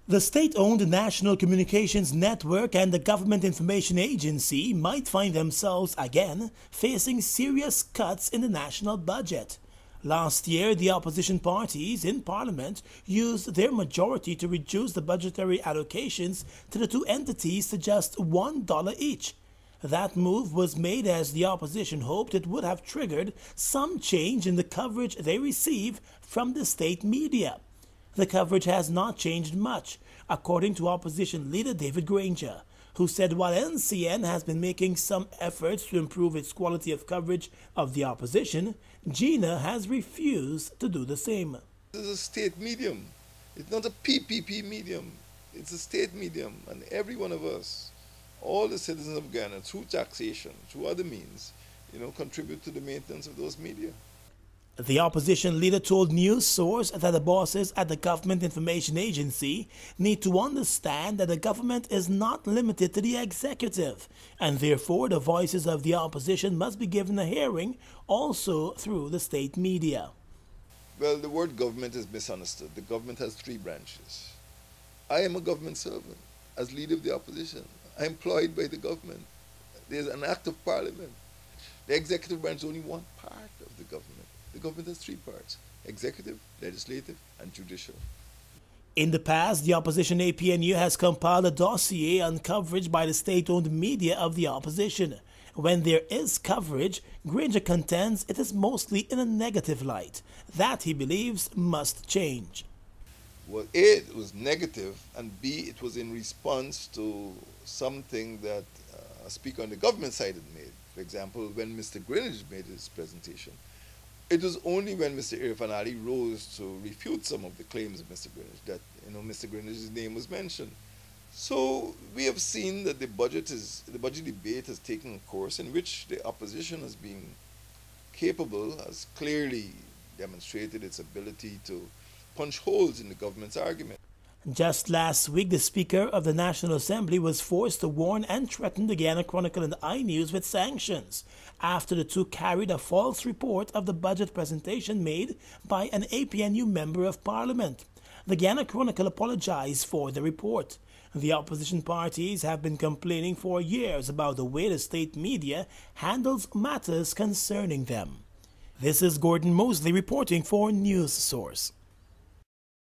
The state-owned National Communications Network and the Government Information Agency might find themselves again facing serious cuts in the national budget. Last year, the opposition parties in Parliament used their majority to reduce the budgetary allocations to the two entities to just $1 each. That move was made as the opposition hoped it would have triggered some change in the coverage they receive from the state media. The coverage has not changed much, according to opposition leader David Granger, who said while NCN has been making some efforts to improve its quality of coverage of the opposition, GINA has refused to do the same. This is a state medium. It's not a PPP medium. It's a state medium, and every one of us, all the citizens of Ghana, through taxation, through other means, contribute to the maintenance of those media. The opposition leader told News Source that the bosses at the Government Information Agency need to understand that the government is not limited to the executive, and therefore the voices of the opposition must be given a hearing also through the state media. Well, the word government is misunderstood. The government has three branches. I am a government servant as leader of the opposition. I'm employed by the government. There's an act of parliament. The executive branch is only one part of the government. The government has three parts: executive, legislative, and judicial. In the past, the opposition APNU has compiled a dossier on coverage by the state-owned media of the opposition. When there is coverage, Granger contends it is mostly in a negative light. That, he believes, must change. Well, A, it was negative, and B, it was in response to something that a speaker on the government side had made. For example, when Mr. Greenwich made his presentation, it was only when Mr. Irfan Ali rose to refute some of the claims of Mr. Greenwich that Mr. Greenwich's name was mentioned. So we have seen that the budget debate has taken a course in which the opposition has been capable, has clearly demonstrated its ability to punch holes in the government's argument. Just last week, the Speaker of the National Assembly was forced to warn and threaten the Ghana Chronicle and iNews with sanctions after the two carried a false report of the budget presentation made by an APNU member of Parliament. The Ghana Chronicle apologized for the report. The opposition parties have been complaining for years about the way the state media handles matters concerning them. This is Gordon Mosley reporting for News Source.